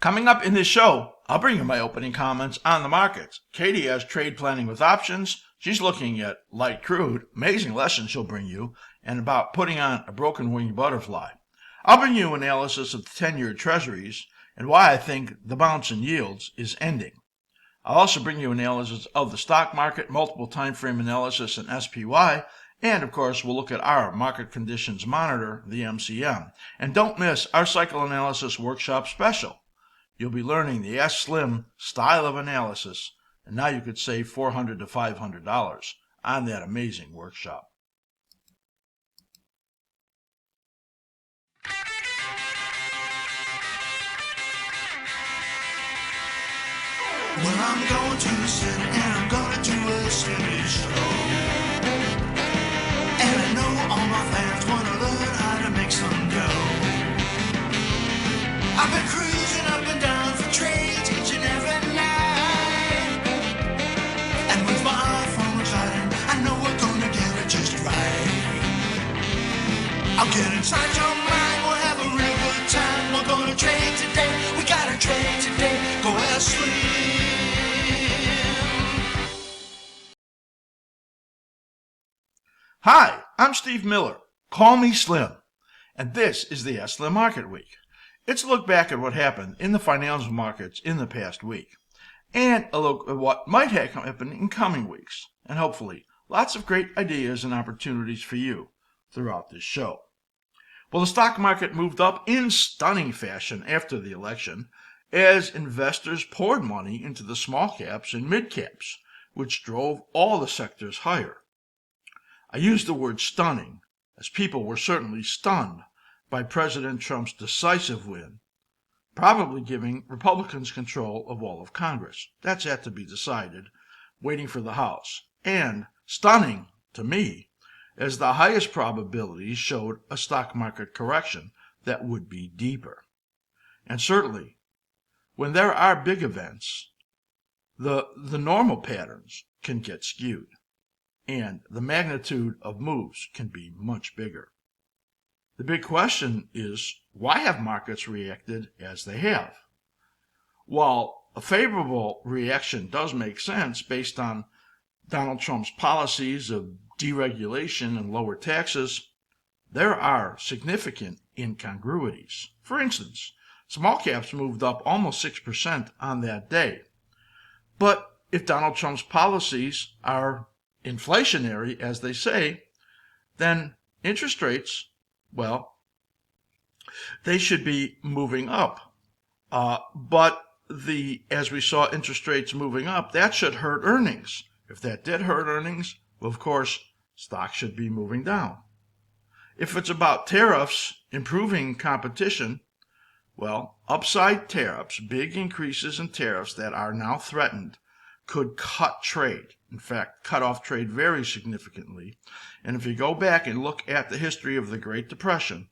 Coming up in this show, I'll bring you my opening comments on the markets. Katie has trade planning with options. She's looking at light crude, amazing lessons she'll bring you, and about putting on a broken-winged butterfly. I'll bring you analysis of the 10-year Treasuries and why I think the bounce in yields is ending. I'll also bring you analysis of the stock market, multiple time frame analysis, and SPY, and of course we'll look at our market conditions monitor, the MCM. And don't miss our cycle analysis workshop special. You'll be learning the askSlim style of analysis, and now you could save $400 to $500 on that amazing workshop. Well, I'm going to the city and I'm gonna do a city show. And I know all my fans wanna learn how to make some dough. I've been cruising up and down for trades each and every night. And with my iPhone reclining, I know we're gonna get it just right. I'll get inside your mind, we'll have a real good time. We're gonna trade today, we gotta trade today. Go askSlim. Hi, I'm Steve Miller. Call me Slim. And this is the askSlim Market Week. It's a look back at what happened in the financial markets in the past week, and a look at what might happen in coming weeks, and hopefully lots of great ideas and opportunities for you throughout this show. Well, the stock market moved up in stunning fashion after the election as investors poured money into the small caps and mid caps, which drove all the sectors higher. I use the word stunning, as people were certainly stunned by President Trump's decisive win, probably giving Republicans control of all of Congress. That's yet to be decided, waiting for the House. And stunning, to me, as the highest probabilities showed a stock market correction that would be deeper. And certainly, when there are big events, the normal patterns can get skewed, and the magnitude of moves can be much bigger. The big question is, why have markets reacted as they have? While a favorable reaction does make sense based on Donald Trump's policies of deregulation and lower taxes, there are significant incongruities. For instance, small caps moved up almost 6% on that day. But if Donald Trump's policies are inflationary, as they say, then interest rates, well, they should be moving up. But as we saw interest rates moving up, that should hurt earnings. If that did hurt earnings, well, of course, stocks should be moving down. If it's about tariffs improving competition, well, upside tariffs, big increases in tariffs that are now threatened, could cut trade. In fact, cut off trade very significantly. And if you go back and look at the history of the Great Depression,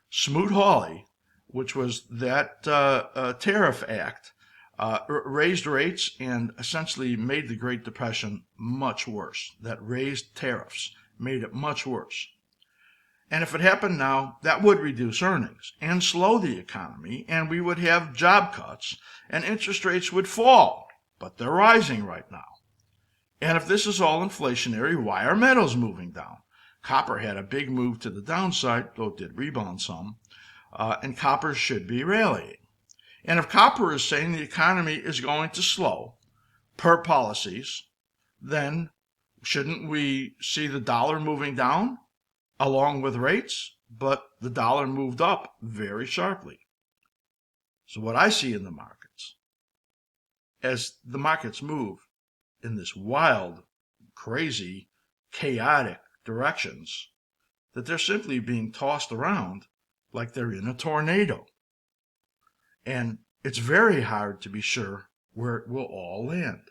Smoot-Hawley, which was that tariff act, raised rates and essentially made the Great Depression much worse. That raised tariffs made it much worse. And if it happened now, that would reduce earnings and slow the economy, and we would have job cuts, and interest rates would fall. But they're rising right now. And if this is all inflationary, why are metals moving down? Copper had a big move to the downside, though it did rebound some, and copper should be rallying. And if copper is saying the economy is going to slow per policies, then shouldn't we see the dollar moving down along with rates? But the dollar moved up very sharply. So what I see in the markets, as the markets move in this wild, crazy, chaotic directions, that they're simply being tossed around like they're in a tornado. And it's very hard to be sure where it will all land.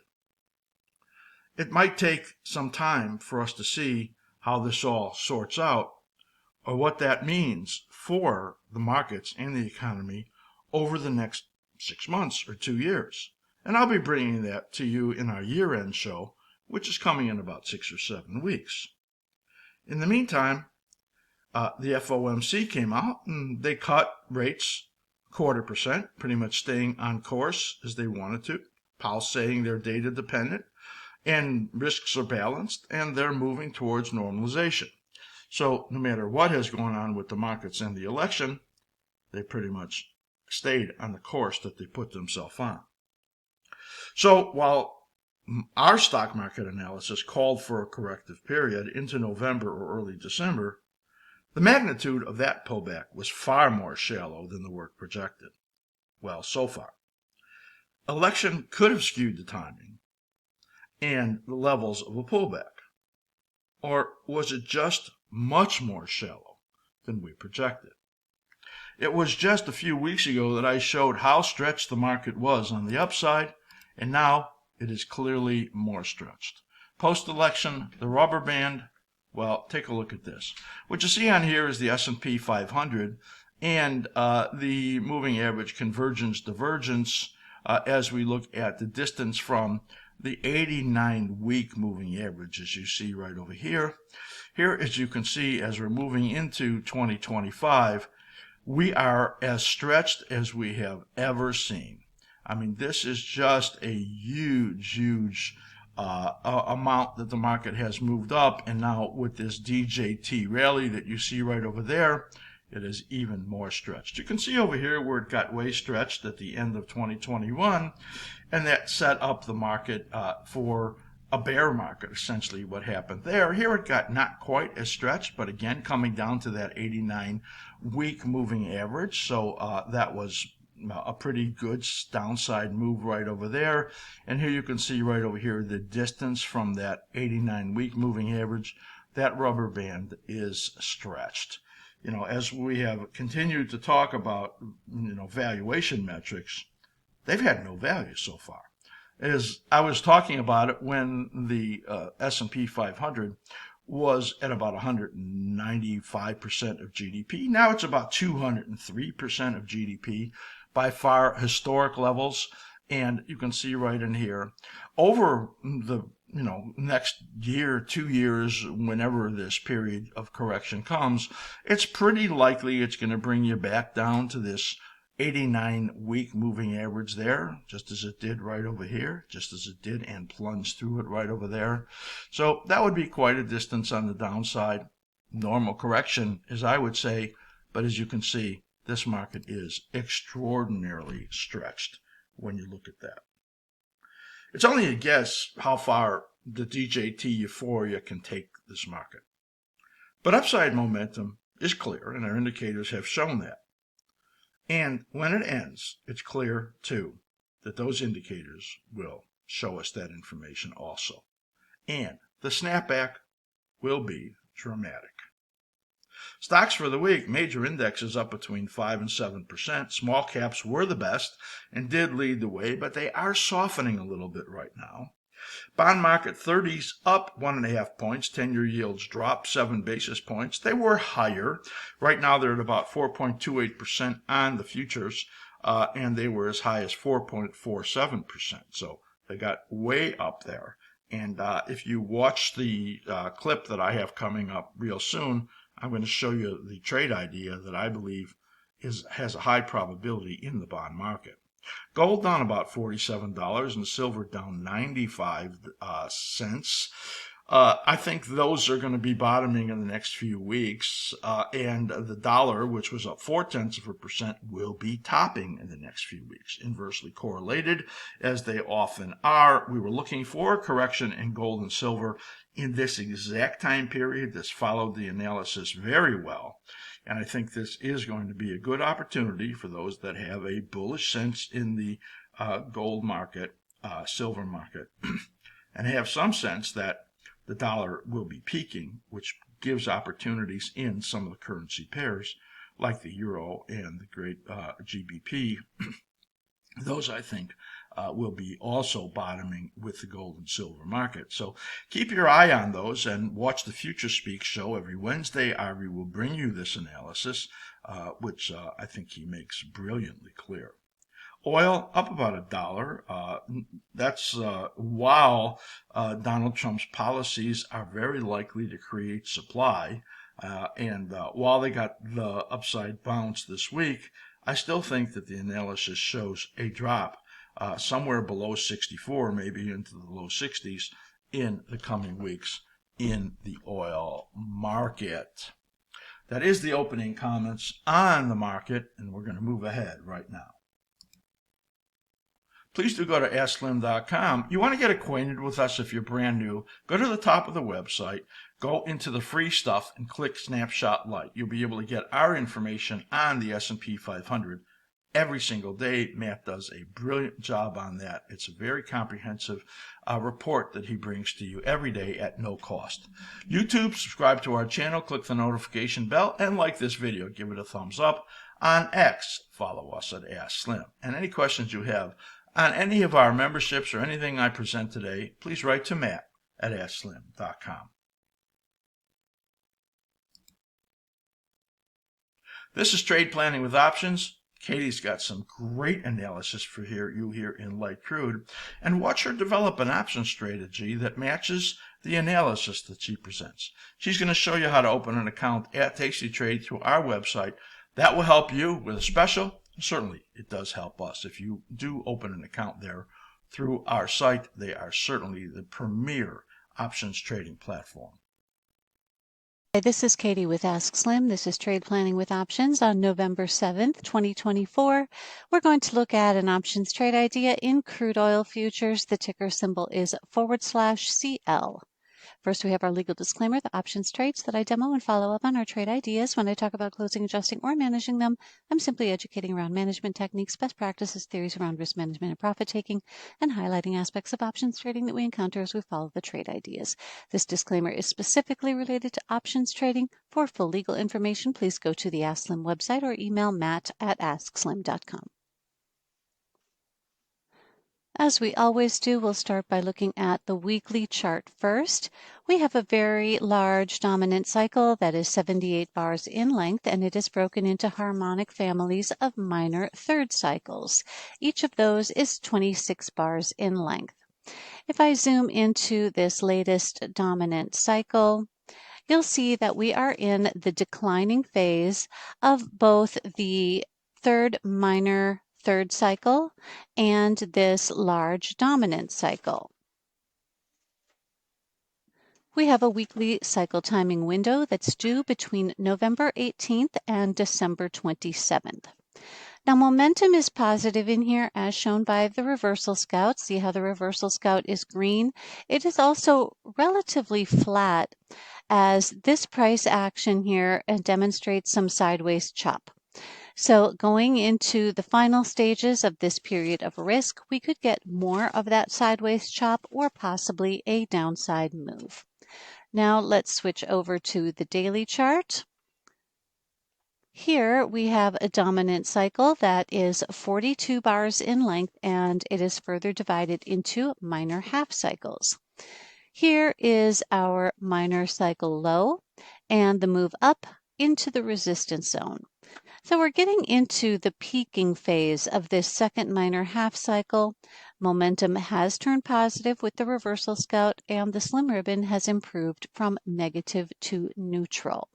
It might take some time for us to see how this all sorts out, or what that means for the markets and the economy over the next 6 months or 2 years. And I'll be bringing that to you in our year-end show, which is coming in about 6 or 7 weeks. In the meantime, the FOMC came out and they cut rates 0.25%, pretty much staying on course as they wanted to. Powell saying they're data dependent and risks are balanced and they're moving towards normalization. So no matter what has gone on with the markets and the election, they pretty much stayed on the course that they put themselves on. So while our stock market analysis called for a corrective period into November or early December, the magnitude of that pullback was far more shallow than the work projected. Well, so far. Election could have skewed the timing and the levels of a pullback. Or was it just much more shallow than we projected? It was just a few weeks ago that I showed how stretched the market was on the upside, and now it is clearly more stretched. Post-election, the rubber band, well, take a look at this. What you see on here is the S&P 500 and the moving average convergence divergence as we look at the distance from the 89-week moving average, as you see right over here. Here, as you can see, as we're moving into 2025, we are as stretched as we have ever seen. I mean, this is just a huge amount that the market has moved up, and now with this DJT rally that you see right over there, it is even more stretched. You can see over here where it got way stretched at the end of 2021, and that set up the market for a bear market, essentially what happened there. Here it got not quite as stretched, but again, coming down to that 89-week moving average. So that was a pretty good downside move right over there. And here you can see right over here the distance from that 89-week moving average. That rubber band is stretched. You know, as we have continued to talk about, valuation metrics, they've had no value so far. As I was talking about it when the S&P 500 was at about 195% of GDP. Now it's about 203% of GDP, by far historic levels. And you can see right in here, over the next year, 2 years, whenever this period of correction comes, it's pretty likely it's going to bring you back down to this 89-week moving average there, just as it did right over here, just as it did and plunged through it right over there. So that would be quite a distance on the downside. Normal correction, as I would say, but as you can see, this market is extraordinarily stretched when you look at that. It's only a guess how far the DJT euphoria can take this market. But upside momentum is clear, and our indicators have shown that. And when it ends, it's clear, too, that those indicators will show us that information also. And the snapback will be dramatic. Stocks for the week, major indexes up between 5 and 7%. Small caps were the best and did lead the way, but they are softening a little bit right now. Bond market 30s up 1.5 points. 10-year yields dropped 7 basis points. They were higher. Right now they're at about 4.28% on the futures, and they were as high as 4.47%. So they got way up there. And if you watch the clip that I have coming up real soon, I'm going to show you the trade idea that I believe has a high probability in the bond market. Gold down about $47 and silver down 95 cents. I think those are going to be bottoming in the next few weeks, and the dollar, which was up 0.4%, will be topping in the next few weeks. Inversely correlated, as they often are. We were looking for a correction in gold and silver in this exact time period. This followed the analysis very well. And I think this is going to be a good opportunity for those that have a bullish sense in the gold market, silver market, and have some sense that the dollar will be peaking, which gives opportunities in some of the currency pairs like the euro and the great GBP. Those, I think, will be also bottoming with the gold and silver market. So keep your eye on those and watch the Future Speak show every Wednesday. Ari will bring you this analysis, which I think he makes brilliantly clear. Oil up about $1. That's while Donald Trump's policies are very likely to create supply. And while they got the upside bounce this week, I still think that the analysis shows a drop somewhere below 64, maybe into the low 60s in the coming weeks in the oil market. That is the opening comments on the market, and we're going to move ahead right now. Please do go to askSlim.com. You want to get acquainted with us if you're brand new, go to the top of the website, go into the free stuff and click Snapshot Lite. You'll be able to get our information on the S&P 500 every single day. Matt does a brilliant job on that. It's a very comprehensive report that he brings to you every day at no cost. YouTube, subscribe to our channel, click the notification bell, and like this video. Give it a thumbs up. On X, follow us at askSlim. And any questions you have on any of our memberships or anything I present today, please write to Matt at askSlim.com. This is Trade Planning with Options. Katie's got some great analysis for you here in light crude, and watch her develop an option strategy that matches the analysis that she presents. She's going to show you how to open an account at Tasty Trade through our website. That will help you with a special. Certainly, it does help us. If you do open an account there through our site, they are certainly the premier options trading platform. Hi, this is Katie with askSlim. This is Trade Planning with Options on November 7th, 2024. We're going to look at an options trade idea in crude oil futures. The ticker symbol is /CL. First, we have our legal disclaimer. The options trades that I demo and follow up on are trade ideas. When I talk about closing, adjusting, or managing them, I'm simply educating around management techniques, best practices, theories around risk management and profit taking, and highlighting aspects of options trading that we encounter as we follow the trade ideas. This disclaimer is specifically related to options trading. For full legal information, please go to the askSlim website or email matt@askslim.com. As we always do, we'll start by looking at the weekly chart first. We have a very large dominant cycle that is 78 bars in length, and it is broken into harmonic families of minor third cycles. Each of those is 26 bars in length. If I zoom into this latest dominant cycle, you'll see that we are in the declining phase of both the minor third cycle and this large dominant cycle. We have a weekly cycle timing window that's due between November 18th and December 27th. Now, momentum is positive in here as shown by the reversal scout. See how the reversal scout is green? It is also relatively flat as this price action here demonstrates some sideways chop. So going into the final stages of this period of risk, we could get more of that sideways chop or possibly a downside move. Now let's switch over to the daily chart. Here we have a dominant cycle that is 42 bars in length, and it is further divided into minor half cycles. Here is our minor cycle low and the move up into the resistance zone. So we're getting into the peaking phase of this second minor half cycle. Momentum has turned positive with the reversal scout, and the slim ribbon has improved from negative to neutral.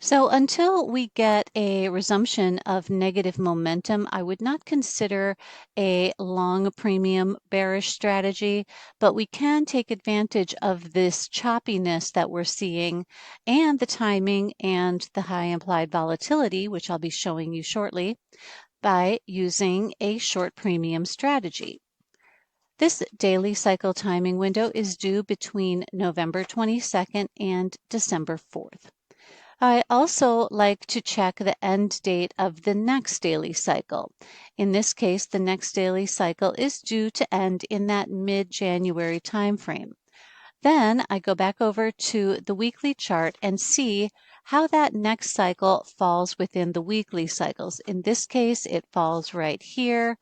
So until we get a resumption of negative momentum, I would not consider a long premium bearish strategy, but we can take advantage of this choppiness that we're seeing and the timing and the high implied volatility, which I'll be showing you shortly, by using a short premium strategy. This daily cycle timing window is due between November 22nd and December 4th. I also like to check the end date of the next daily cycle. In this case, the next daily cycle is due to end in that mid-January timeframe. Then I go back over to the weekly chart and see how that next cycle falls within the weekly cycles. In this case, it falls right here.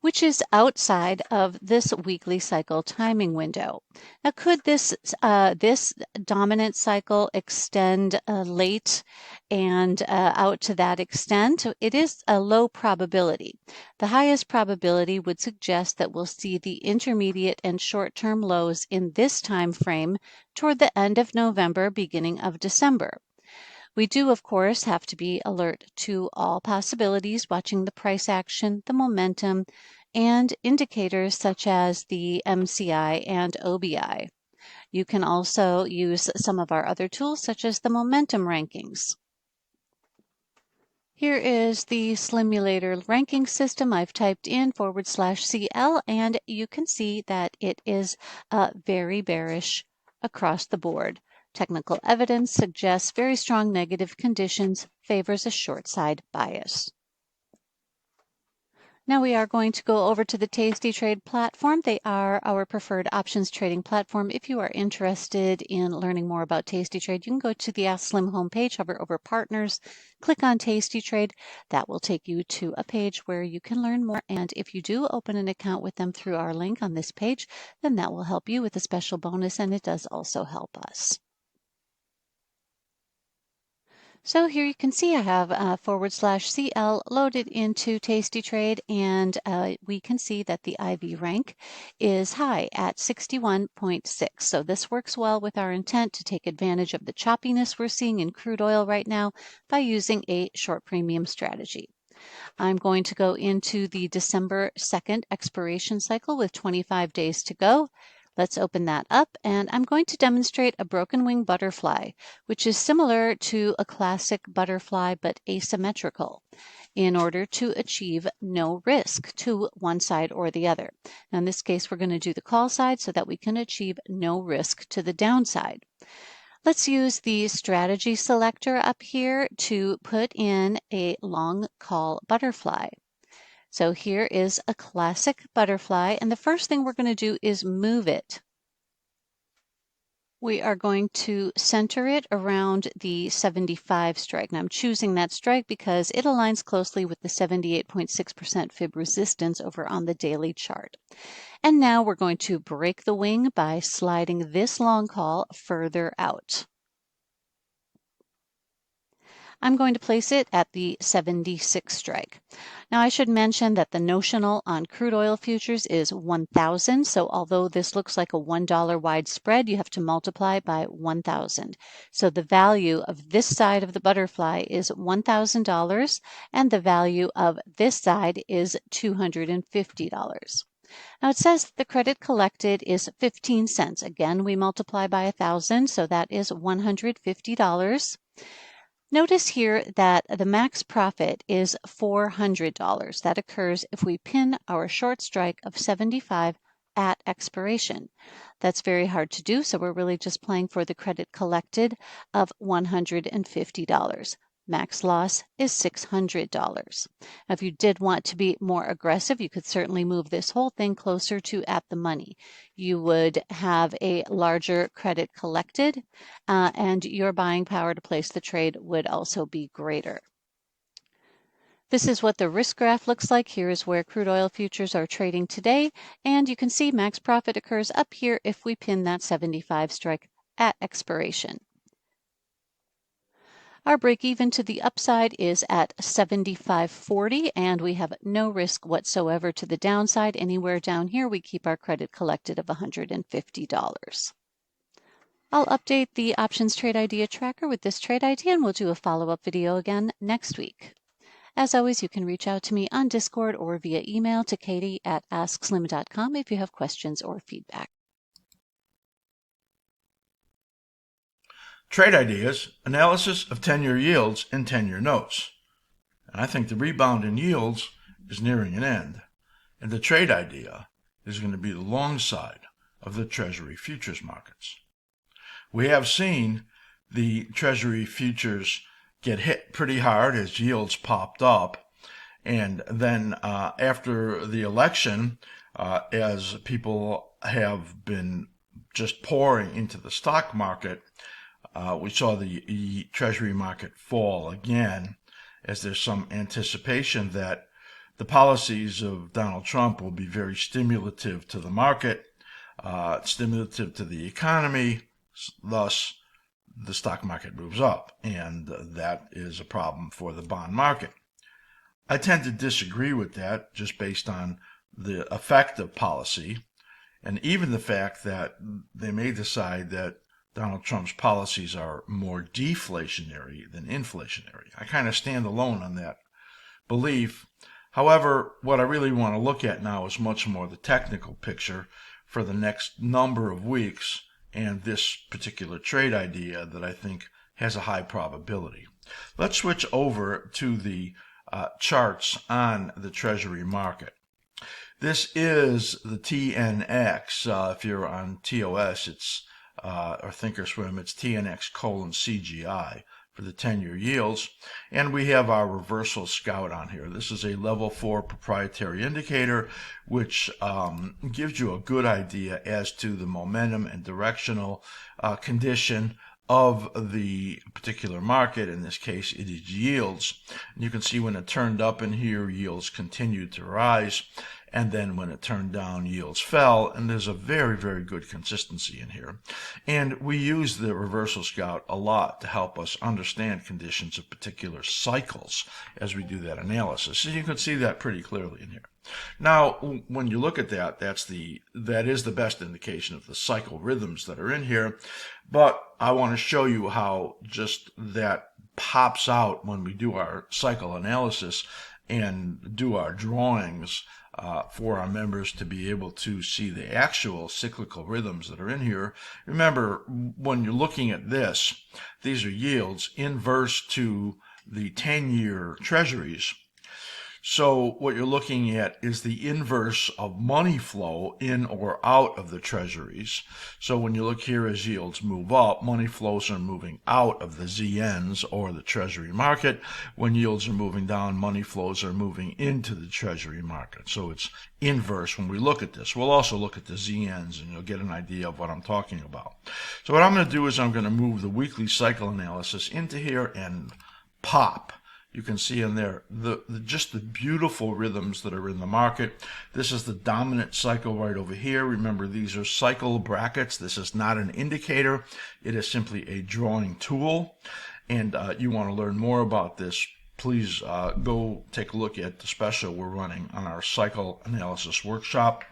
which is outside of this weekly cycle timing window. Now, could this dominant cycle extend late and out to that extent? It is a low probability. The highest probability would suggest that we'll see the intermediate and short-term lows in this time frame toward the end of November, beginning of December. We do, of course, have to be alert to all possibilities, watching the price action, the momentum, and indicators such as the MCI and OBI. You can also use some of our other tools, such as the momentum rankings. Here is the Slimulator ranking system. I've typed in /CL, and you can see that it is very bearish across the board. Technical evidence suggests very strong negative conditions, favors a short side bias. Now we are going to go over to the Tasty Trade platform. They are our preferred options trading platform. If you are interested in learning more about Tasty Trade, you can go to the askSlim homepage, hover over Partners, click on Tasty Trade. That will take you to a page where you can learn more. And if you do open an account with them through our link on this page, then that will help you with a special bonus, and it does also help us. So here you can see I have /CL loaded into Tasty Trade, and we can see that the IV rank is high at 61.6. So this works well with our intent to take advantage of the choppiness we're seeing in crude oil right now by using a short premium strategy. I'm going to go into the December 2nd expiration cycle with 25 days to go. Let's open that up, and I'm going to demonstrate a broken wing butterfly, which is similar to a classic butterfly but asymmetrical, in order to achieve no risk to one side or the other. Now, in this case, we're going to do the call side so that we can achieve no risk to the downside. Let's use the strategy selector up here to put in a long call butterfly. So here is a classic butterfly, and the first thing we're going to do is move it. We are going to center it around the 75 strike. Now I'm choosing that strike because it aligns closely with the 78.6% fib resistance over on the daily chart. And now we're going to break the wing by sliding this long call further out. I'm going to place it at the 76 strike. Now I should mention that the notional on crude oil futures is 1,000. So although this looks like a $1 wide spread, you have to multiply by 1,000. So the value of this side of the butterfly is $1,000, and the value of this side is $250. Now it says the credit collected is 15 cents. Again, we multiply by 1,000, so that is $150. Notice here that the max profit is $400. That occurs if we pin our short strike of 75 at expiration. That's very hard to do, so we're really just playing for the credit collected of $150. Max loss is $600. Now, if you did want to be more aggressive, you could certainly move this whole thing closer to at the money. You would have a larger credit collected, and your buying power to place the trade would also be greater. This is what the risk graph looks like. Here is where crude oil futures are trading today, and you can see max profit occurs up here if we pin that 75 strike at expiration. Our break even to the upside is at 75.40, and we have no risk whatsoever to the downside. Anywhere down here, we keep our credit collected of $150. I'll update the options trade idea tracker with this trade idea, and we'll do a follow-up video again next week. As always, you can reach out to me on Discord or via email to katie@askSlim.com if you have questions or feedback. Trade ideas, analysis of 10-year yields and 10-year notes. And I think the rebound in yields is nearing an end. And the trade idea is going to be the long side of the Treasury futures markets. We have seen the Treasury futures get hit pretty hard as yields popped up. And then after the election, as people have been just pouring into the stock market, we saw the Treasury market fall again, as there's some anticipation that the policies of Donald Trump will be very stimulative to the market, stimulative to the economy, thus the stock market moves up, and that is a problem for the bond market. I tend to disagree with that just based on the effect of policy, and even the fact that they may decide that Donald Trump's policies are more deflationary than inflationary. I kind of stand alone on that belief. However, what I really want to look at now is much more the technical picture for the next number of weeks and this particular trade idea that I think has a high probability. Let's switch over to the charts on the Treasury market. This is the TNX. If you're on TOS, it's or Thinkorswim, it's TNX:CGI for the 10-year yields. And we have our reversal scout on here. This is a level 4 proprietary indicator, which gives you a good idea as to the momentum and directional condition of the particular market. In this case, it is yields. And you can see when it turned up in here, yields continued to rise. And then when it turned down, yields fell, and there's a very, very good consistency in here. And we use the reversal scout a lot to help us understand conditions of particular cycles as we do that analysis. So you can see that pretty clearly in here. Now, when you look at that, that is the best indication of the cycle rhythms that are in here. But I want to show you how just that pops out when we do our cycle analysis and do our drawings for our members to be able to see the actual cyclical rhythms that are in here. Remember, when you're looking at this, these are yields inverse to the 10-year treasuries. So what you're looking at is the inverse of money flow in or out of the treasuries. So when you look here as yields move up, money flows are moving out of the ZNs or the treasury market. When yields are moving down, money flows are moving into the treasury market. So it's inverse when we look at this. We'll also look at the ZNs and you'll get an idea of what I'm talking about. So what I'm going to do is I'm going to move the weekly cycle analysis into here and pop. You can see in there just the beautiful rhythms that are in the market. This is the dominant cycle right over here. Remember, these are cycle brackets. This is not an indicator. It is simply a drawing tool. And you want to learn more about this, please go take a look at the special we're running on our cycle analysis workshop.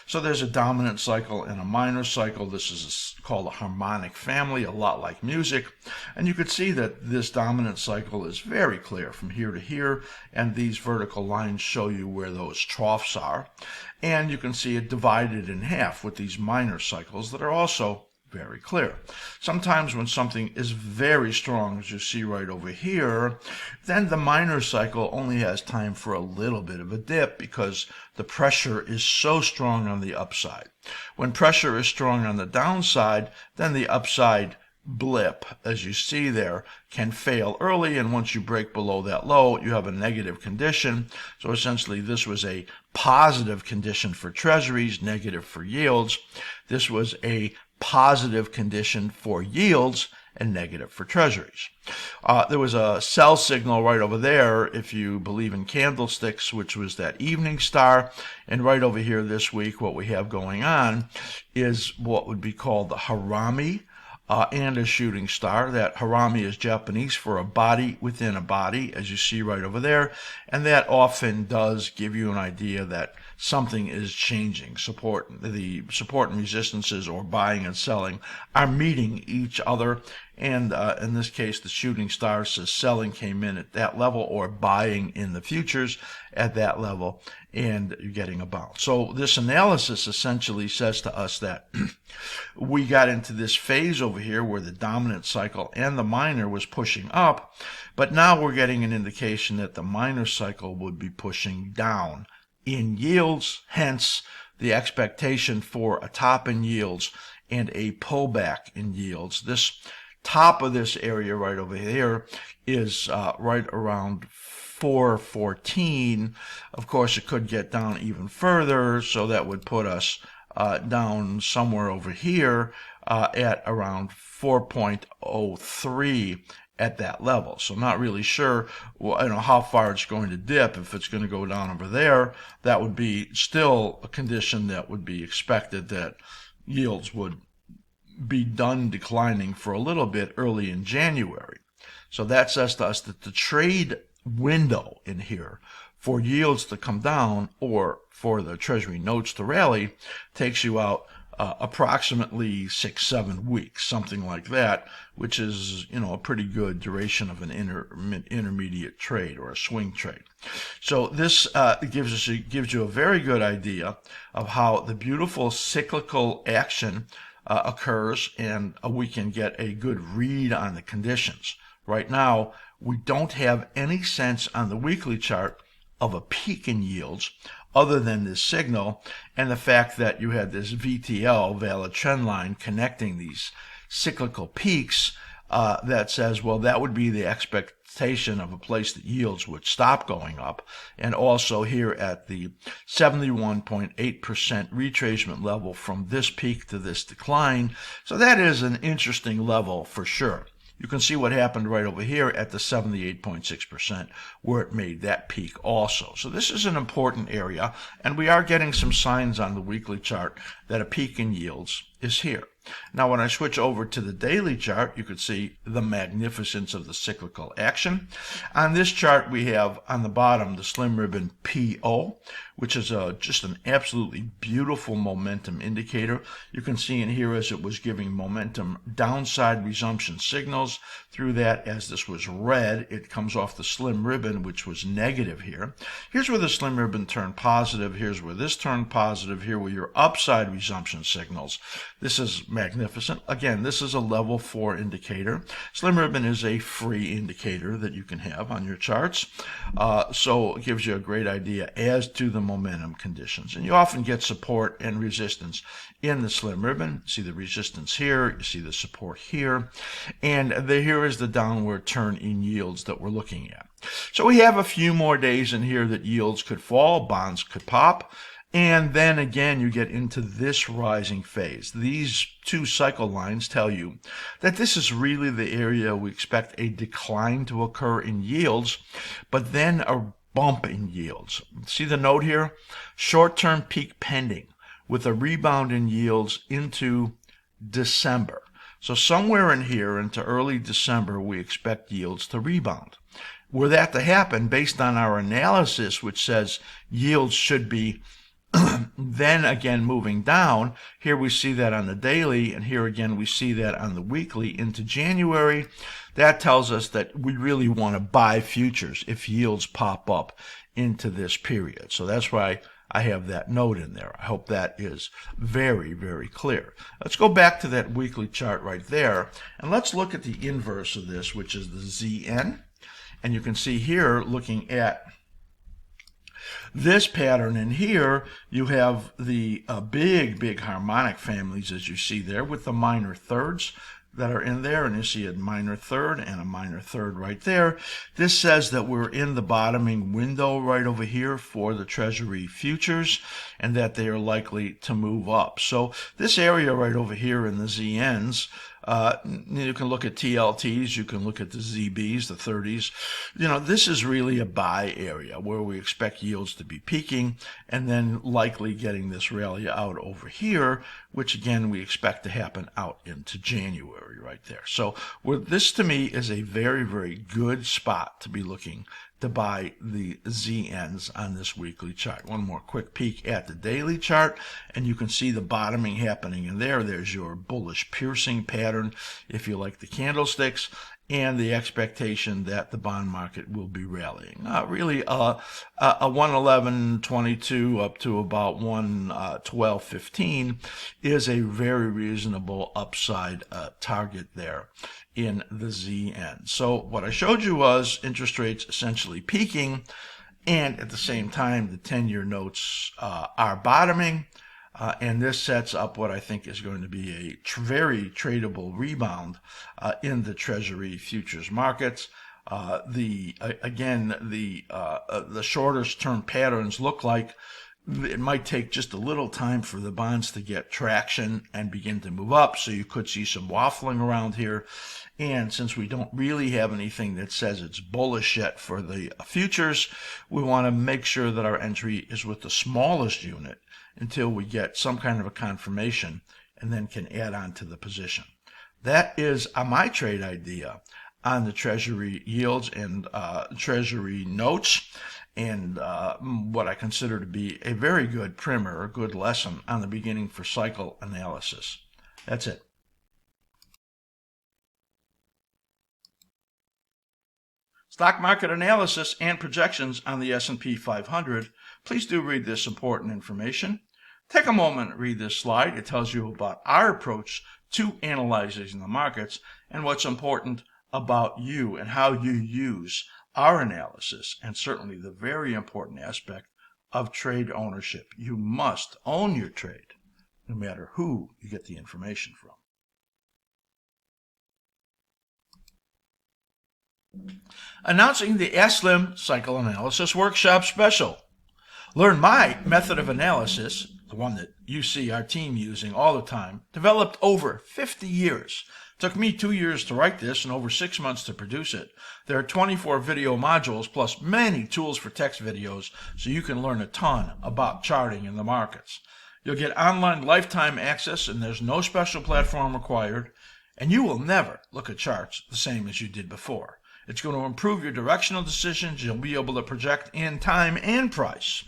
So there's a dominant cycle and a minor cycle. This is called a harmonic family, a lot like music. And you can see that this dominant cycle is very clear from here to here, and these vertical lines show you where those troughs are. And you can see it divided in half with these minor cycles that are also very clear. Sometimes when something is very strong, as you see right over here, then the minor cycle only has time for a little bit of a dip because the pressure is so strong on the upside. When pressure is strong on the downside, then the upside blip, as you see there, can fail early, and once you break below that low, you have a negative condition. So essentially this was a positive condition for treasuries, negative for yields. This was a positive condition for yields and negative for treasuries. There was a sell signal right over there, if you believe in candlesticks, which was that evening star. And right over here this week, what we have going on is what would be called the harami and a shooting star. That harami is Japanese for a body within a body, as you see right over there. And that often does give you an idea that something is changing. The support and resistances, or buying and selling, are meeting each other. And in this case, the shooting star says selling came in at that level, or buying in the futures at that level, and you're getting a bounce. So this analysis essentially says to us that we got into this phase over here where the dominant cycle and the minor was pushing up, but now we're getting an indication that the minor cycle would be pushing down in yields, hence the expectation for a top in yields and a pullback in yields. This top of this area right over here is right around 414. Of course, it could get down even further, so that would put us down somewhere over here at around 4.03 at that level. So not really sure how far it's going to dip. If it's going to go down over there, that would be still a condition that would be expected, that yields would be done declining for a little bit early in January. So that says to us that the trade window in here for yields to come down or for the Treasury notes to rally takes you out approximately 6-7 weeks, something like that, which is a pretty good duration of an intermediate trade or a swing trade. So this gives you a very good idea of how the beautiful cyclical action occurs, and we can get a good read on the conditions. Right now, we don't have any sense on the weekly chart of a peak in yields other than this signal and the fact that you had this VTL, valid trend line, connecting these cyclical peaks that says, well, that would be the expectation of a place that yields would stop going up. And also here at the 71.8% retracement level from this peak to this decline. So that is an interesting level for sure. You can see what happened right over here at the 78.6% where it made that peak also. So this is an important area, and we are getting some signs on the weekly chart that a peak in yields is here. Now, when I switch over to the daily chart, you can see the magnificence of the cyclical action. On this chart, we have on the bottom the slim ribbon PO, which is just an absolutely beautiful momentum indicator. You can see in here as it was giving momentum downside resumption signals. Through that, as this was red, it comes off the slim ribbon, which was negative here. Here's where the slim ribbon turned positive. Here's where this turned positive. Here were your upside resumption signals. This is magnificent. Again, this is a level 4 indicator. Slim ribbon is a free indicator that you can have on your charts. So it gives you a great idea as to the momentum conditions. And you often get support and resistance in the slim ribbon. You see the resistance here. You see the support here. And here is the downward turn in yields that we're looking at. So we have a few more days in here that yields could fall, bonds could pop. And then again, you get into this rising phase. These two cycle lines tell you that this is really the area we expect a decline to occur in yields, but then a bump in yields. See the note here? Short-term peak pending with a rebound in yields into December. So somewhere in here into early December, we expect yields to rebound. Were that to happen, based on our analysis, which says yields should be then again moving down, here we see that on the daily, and here again we see that on the weekly into January. That tells us that we really want to buy futures if yields pop up into this period. So that's why I have that note in there. I hope that is very, very clear. Let's go back to that weekly chart right there, and let's look at the inverse of this, which is the ZN. And you can see here, looking at this pattern in here, you have the big harmonic families, as you see there, with the minor thirds that are in there, and you see a minor third and a minor third right there. This says that we're in the bottoming window right over here for the Treasury futures, and that they are likely to move up. So this area right over here in the ZNs, you can look at TLTs, you can look at the ZBs, the 30s. This is really a buy area where we expect yields to be peaking and then likely getting this rally out over here, which again we expect to happen out into January right there. So this to me is a very, very good spot to be looking to buy the ZNs on this weekly chart. One more quick peek at the daily chart, and you can see the bottoming happening in there. There's your bullish piercing pattern, if you like the candlesticks, and the expectation that the bond market will be rallying. Really a 111.22 up to about 112.15 is a very reasonable upside target there in the ZN. So what I showed you was interest rates essentially peaking, and at the same time the 10-year notes are bottoming, and this sets up what I think is going to be a very tradable rebound in the Treasury futures markets. The shortest term patterns look like it might take just a little time for the bonds to get traction and begin to move up. So you could see some waffling around here. And since we don't really have anything that says it's bullish yet for the futures, we want to make sure that our entry is with the smallest unit until we get some kind of a confirmation and then can add on to the position. That is my trade idea on the Treasury yields and Treasury notes, and what I consider to be a very good primer, a good lesson on the beginning for cycle analysis. That's it. Stock market analysis and projections on the S&P 500. Please do read this important information. Take a moment and read this slide. It tells you about our approach to analyzing the markets and what's important about you and how you use our analysis, and certainly the very important aspect of trade ownership. You must own your trade, no matter who you get the information from. Announcing the askSlim Cycle Analysis Workshop Special. Learn my method of analysis, the one that you see our team using all the time, developed over 50 years. Took me 2 years to write this and over 6 months to produce it. There are 24 video modules plus many tools for text videos, so you can learn a ton about charting in the markets. You'll get online lifetime access, and there's no special platform required, and you will never look at charts the same as you did before. It's going to improve your directional decisions. You'll be able to project in time and price.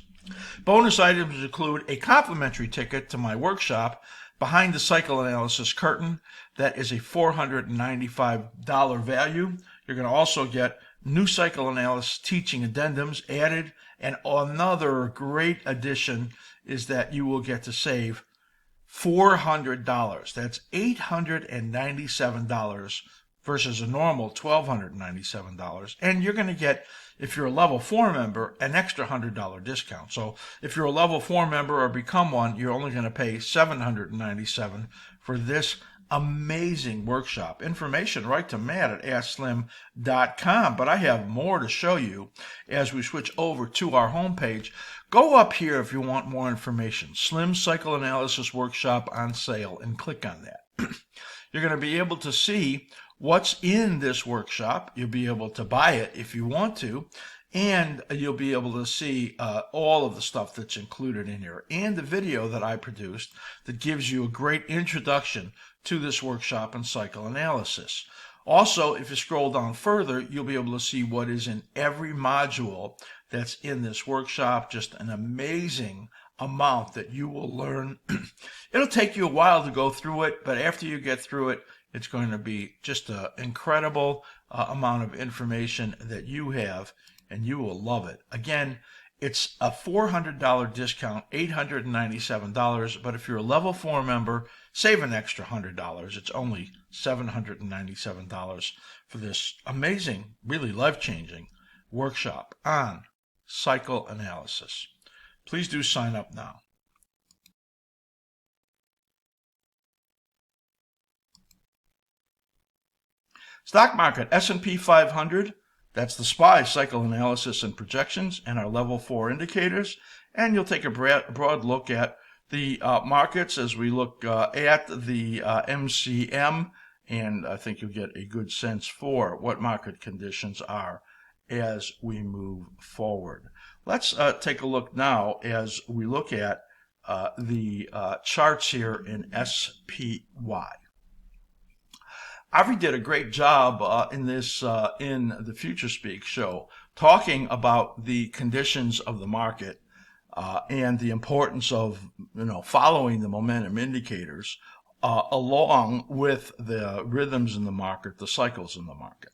Bonus items include a complimentary ticket to my workshop, Behind the Cycle Analysis Curtain. That is a $495 value. You're going to also get new cycle analysis teaching addendums added, and another great addition is that you will get to save $400. That's $897 versus a normal $1,297. And you're going to get, if you're a level 4 member, an extra $100 discount. So if you're a level 4 member or become one, you're only going to pay $797 for this amazing workshop. Information right to Matt at askSlim.com. But I have more to show you as we switch over to our homepage. Go up here if you want more information. Slim Cycle Analysis Workshop on sale, and click on that. You're going to be able to see what's in this workshop. You'll be able to buy it if you want to, and you'll be able to see all of the stuff that's included in here, and the video that I produced that gives you a great introduction to this workshop and cycle analysis. Also, if you scroll down further, you'll be able to see what is in every module that's in this workshop. Just an amazing amount that you will learn. It'll take you a while to go through it, but after you get through it, it's going to be just an incredible amount of information that you have, and you will love it. Again, it's a $400 discount, $897, but if you're a level 4 member, save an extra $100. It's only $797 for this amazing, really life-changing workshop on cycle analysis. Please do sign up now. Stock market, S&P 500, that's the SPY cycle analysis and projections and our level 4 indicators. And you'll take a broad look at the markets as we look at the MCM, and I think you'll get a good sense for what market conditions are as we move forward. Let's take a look now as we look at the charts here in SPY. Avi did a great job in this in the Future Speak show, talking about the conditions of the market and the importance of following the momentum indicators along with the rhythms in the market, the cycles in the market.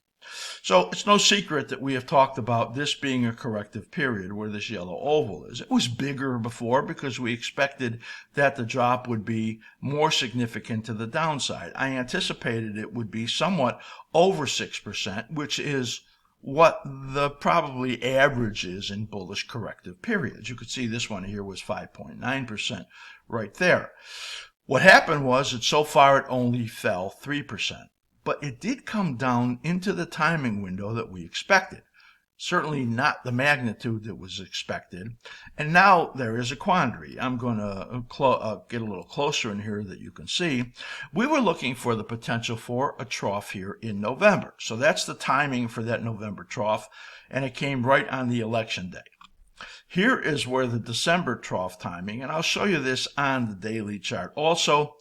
So it's no secret that we have talked about this being a corrective period where this yellow oval is. It was bigger before because we expected that the drop would be more significant to the downside. I anticipated it would be somewhat over 6%, which is what the probably average is in bullish corrective periods. You could see this one here was 5.9% right there. What happened was that so far it only fell 3%. But it did come down into the timing window that we expected. certainly not the magnitude that was expected. And now there is a quandary. I'm going to get a little closer in here that you can see. We were looking for the potential for a trough here in November. So that's the timing for that November trough, and it came right on the election day. Here is where the December trough timing, and I'll show you this on the daily chart also,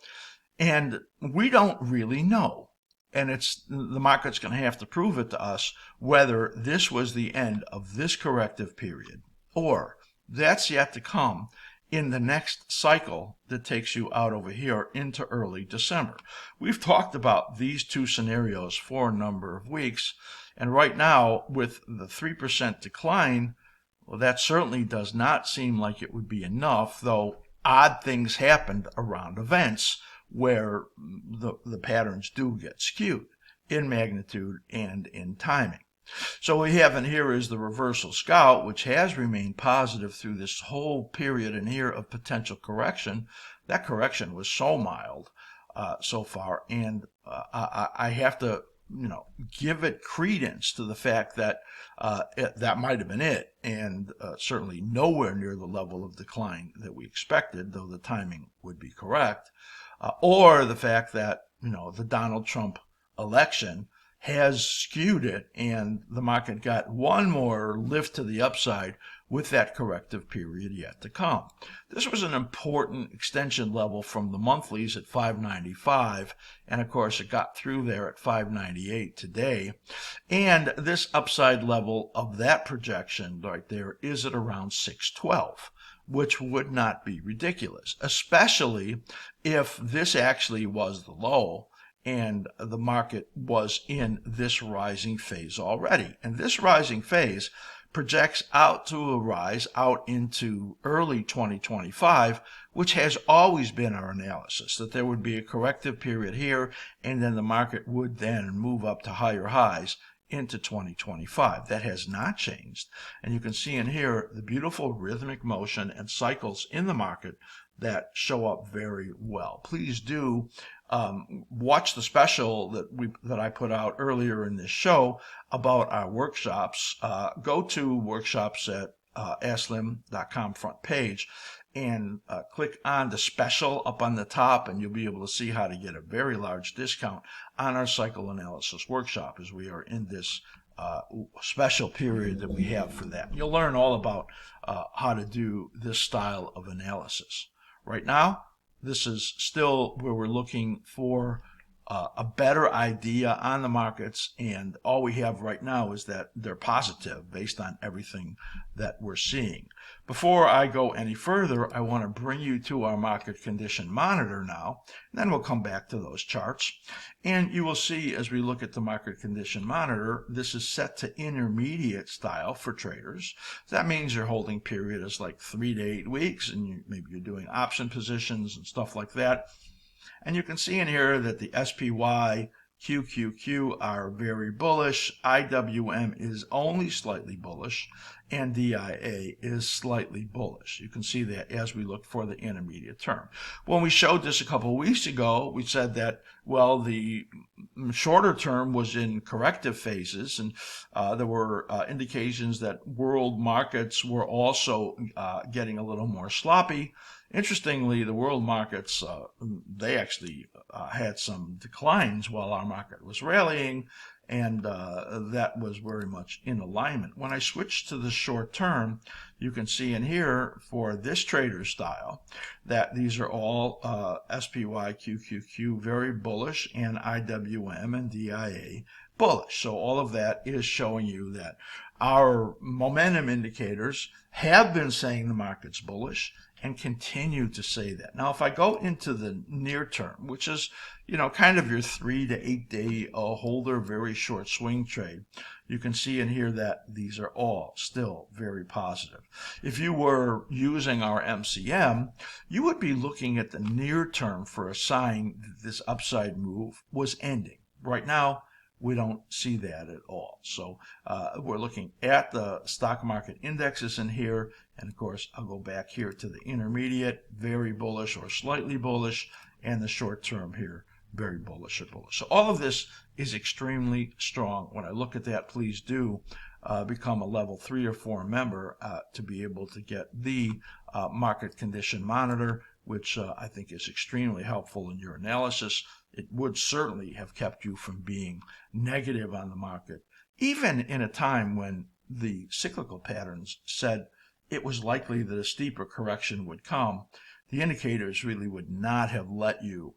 and we don't really know. And the market's going to have to prove it to us whether this was the end of this corrective period, or that's yet to come in the next cycle that takes you out over here into early December. We've talked about these two scenarios for a number of weeks, and right now with the 3% decline, well, that certainly does not seem like it would be enough, though odd things happened around events where the patterns do get skewed in magnitude and in timing. So what we have in here is the reversal scout, which has remained positive through this whole period in here of potential correction. That correction was so mild so far, and I have to give it credence to the fact that that might have been it, and certainly nowhere near the level of decline that we expected, though the timing would be correct, or the fact that the Donald Trump election has skewed it, and the market got one more lift to the upside with that corrective period yet to come. This was an important extension level from the monthlies at 595, and of course it got through there at 598 today. And this upside level of that projection right there is at around 612, which would not be ridiculous, especially if this actually was the low and the market was in this rising phase already. And this rising phase projects out to a rise out into early 2025, which has always been our analysis, that there would be a corrective period here, and then the market would then move up to higher highs into 2025. That has not changed. And you can see in here the beautiful rhythmic motion and cycles in the market that show up very well. Please do watch the special that I put out earlier in this show about our workshops. Go to workshops at askSlim.com front page and click on the special up on the top, and you'll be able to see how to get a very large discount on our cycle analysis workshop, as we are in this special period that we have for that. You'll learn all about how to do this style of analysis. Right now, this is still where we're looking for a better idea on the markets, and all we have right now is that they're positive based on everything that we're seeing. Before I go any further, I want to bring you to our market condition monitor now, and then we'll come back to those charts. And you will see as we look at the market condition monitor, this is set to intermediate style for traders. That means your holding period is like 3 to 8 weeks, and maybe you're doing option positions and stuff like that. And you can see in here that the SPY, QQQ are very bullish, IWM is only slightly bullish, and DIA is slightly bullish. You can see that as we look for the intermediate term. When we showed this a couple of weeks ago, we said that, well, the shorter term was in corrective phases, and there were indications that world markets were also getting a little more sloppy. Interestingly, the world markets, they actually had some declines while our market was rallying, and that was very much in alignment. When I switch to the short term, you can see in here for this trader style that these are all SPY, QQQ very bullish, and IWM and DIA bullish. So all of that is showing you that our momentum indicators have been saying the market's bullish and continue to say that. Now, if I go into the near term, which is, kind of your 3 to 8 day holder, very short swing trade, you can see in here that these are all still very positive. If you were using our MCM, you would be looking at the near term for a sign that this upside move was ending. Right now, we don't see that at all. So we're looking at the stock market indexes in here. And of course, I'll go back here to the intermediate, very bullish or slightly bullish, and the short term here, very bullish or bullish. So all of this is extremely strong. When I look at that, please do become a level 3 or 4 member to be able to get the market condition monitor, which I think is extremely helpful in your analysis. It would certainly have kept you from being negative on the market, even in a time when the cyclical patterns said it was likely that a steeper correction would come. The indicators really would not have let you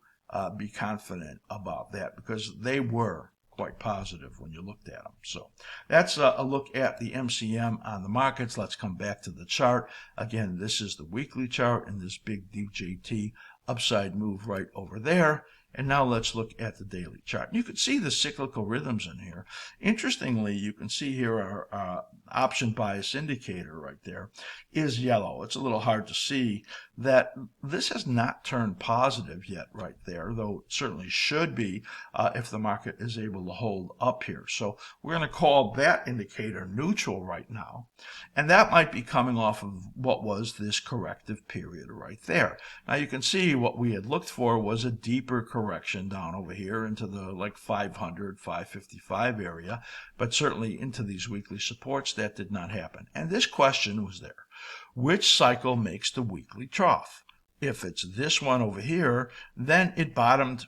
be confident about that, because they were quite positive when you looked at them. So that's a look at the MCM on the markets. Let's come back to the chart. Again, this is the weekly chart and this big DJT upside move right over there. And now let's look at the daily chart. You can see the cyclical rhythms in here. Interestingly, you can see here our option bias indicator right there is yellow. It's a little hard to see that this has not turned positive yet right there, though it certainly should be if the market is able to hold up here. So we're going to call that indicator neutral right now. And that might be coming off of what was this corrective period right there. Now you can see what we had looked for was a deeper correction down over here into the like 500, 555 area, but certainly into these weekly supports. That did not happen. And this question was there. Which cycle makes the weekly trough? If it's this one over here, then it bottomed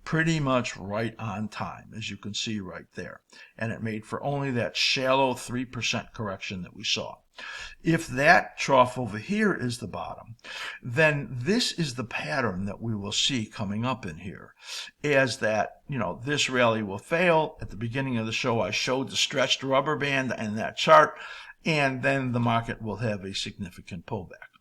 pretty much right on time, as you can see right there. And it made for only that shallow 3% correction that we saw. If that trough over here is the bottom, then this is the pattern that we will see coming up in here, as that, this rally will fail. At the beginning of the show, I showed the stretched rubber band and that chart, and then the market will have a significant pullback.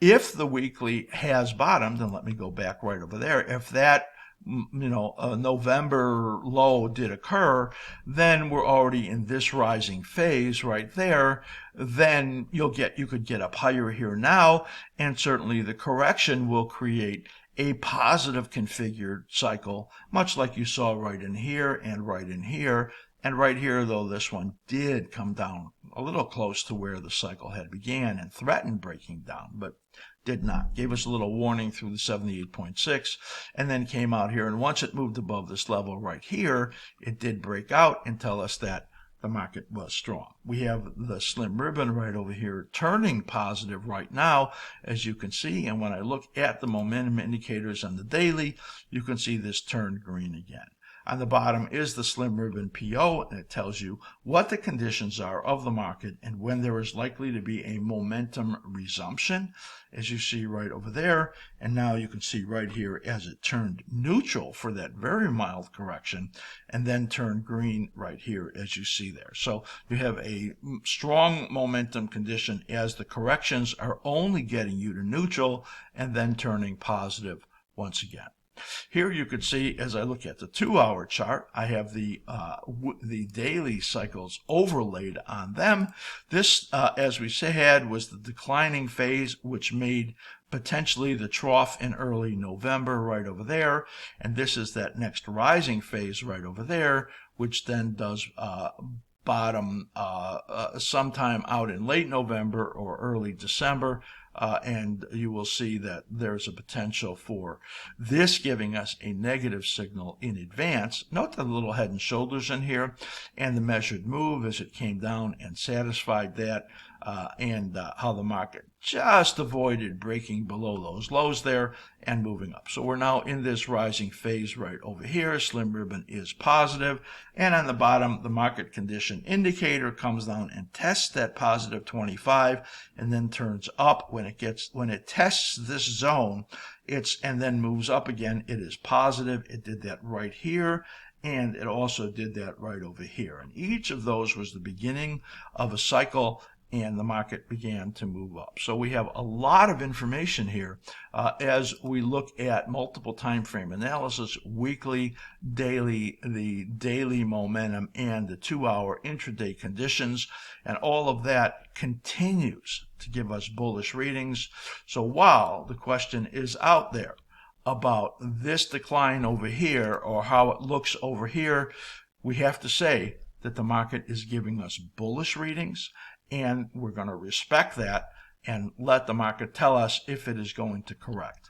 If the weekly has bottomed, and let me go back right over there, if that a November low did occur, then we're already in this rising phase right there. Then you could get up higher here now, and certainly the correction will create a positive configured cycle, much like you saw right in here and right in here. And right here, though, this one did come down a little close to where the cycle had began and threatened breaking down, but did not. Gave us a little warning through the 78.6 and then came out here. And once it moved above this level right here, it did break out and tell us that the market was strong. We have the slim ribbon right over here turning positive right now, as you can see. And when I look at the momentum indicators on the daily, you can see this turned green again. On the bottom is the slim ribbon PO, and it tells you what the conditions are of the market and when there is likely to be a momentum resumption, as you see right over there. And now you can see right here as it turned neutral for that very mild correction and then turned green right here, as you see there. So you have a strong momentum condition as the corrections are only getting you to neutral and then turning positive once again. Here you can see, as I look at the 2-hour chart, I have the daily cycles overlaid on them. This, as we said, was the declining phase, which made potentially the trough in early November right over there. And this is that next rising phase right over there, which then does bottom sometime out in late November or early December. And you will see that there's a potential for this giving us a negative signal in advance. Note the little head and shoulders in here and the measured move as it came down and satisfied that, and how the market just avoided breaking below those lows there and moving up. So we're now in this rising phase right over here. Slim ribbon is positive, and on the bottom the market condition indicator comes down and tests that positive 25 and then turns up. When it tests this zone, and then moves up again, it is positive. It did that right here, and it also did that right over here. And each of those was the beginning of a cycle, and the market began to move up. So we have a lot of information here as we look at multiple time frame analysis, weekly, daily, the daily momentum, and the 2-hour intraday conditions. And all of that continues to give us bullish readings. So while the question is out there about this decline over here or how it looks over here, we have to say that the market is giving us bullish readings, and we're going to respect that and let the market tell us if it is going to correct.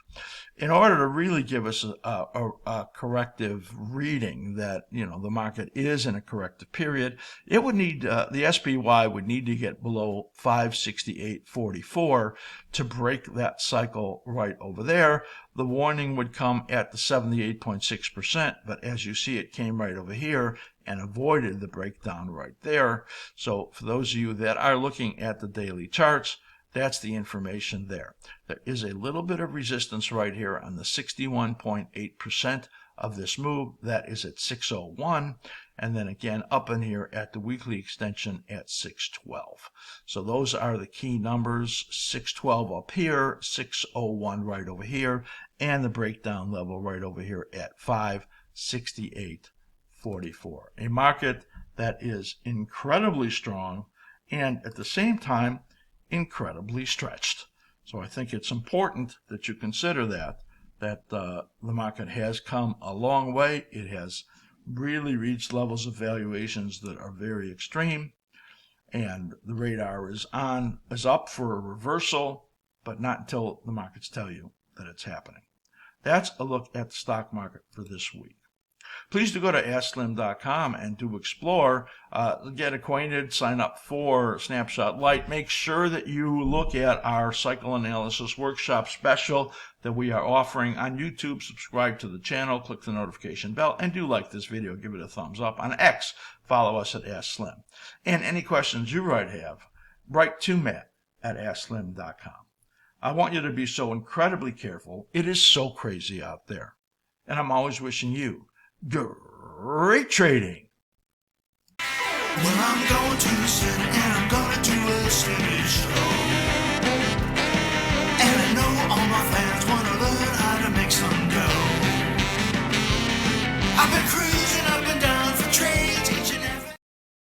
In order to really give us a corrective reading that, the market is in a corrective period, it would need, the SPY would need to get below 568.44 to break that cycle right over there. The warning would come at the 78.6%, but as you see, it came right over here and avoided the breakdown right there. So for those of you that are looking at the daily charts, that's the information there. There is a little bit of resistance right here on the 61.8% of this move. That is at 601. And then again up in here at the weekly extension at 612. So those are the key numbers. 612 up here, 601 right over here, and the breakdown level right over here at 568.44. A market that is incredibly strong and at the same time incredibly stretched. So I think it's important that you consider that the market has come a long way. It has really reached levels of valuations that are very extreme, and the radar is up for a reversal, but not until the markets tell you that it's happening. That's a look at the stock market for this week. Please do go to askSlim.com and do explore, get acquainted, sign up for Snapshot Lite. Make sure that you look at our cycle analysis workshop special that we are offering on YouTube. Subscribe to the channel, click the notification bell, and do like this video. Give it a thumbs up. On X, follow us at askSlim. And any questions you might have, write to Matt at askSlim.com. I want you to be so incredibly careful. It is so crazy out there. And I'm always wishing you great trading. Well, I'm going to the city and I'm gonna do a steady show. And I know all my fans wanna learn how to make some dough. I've been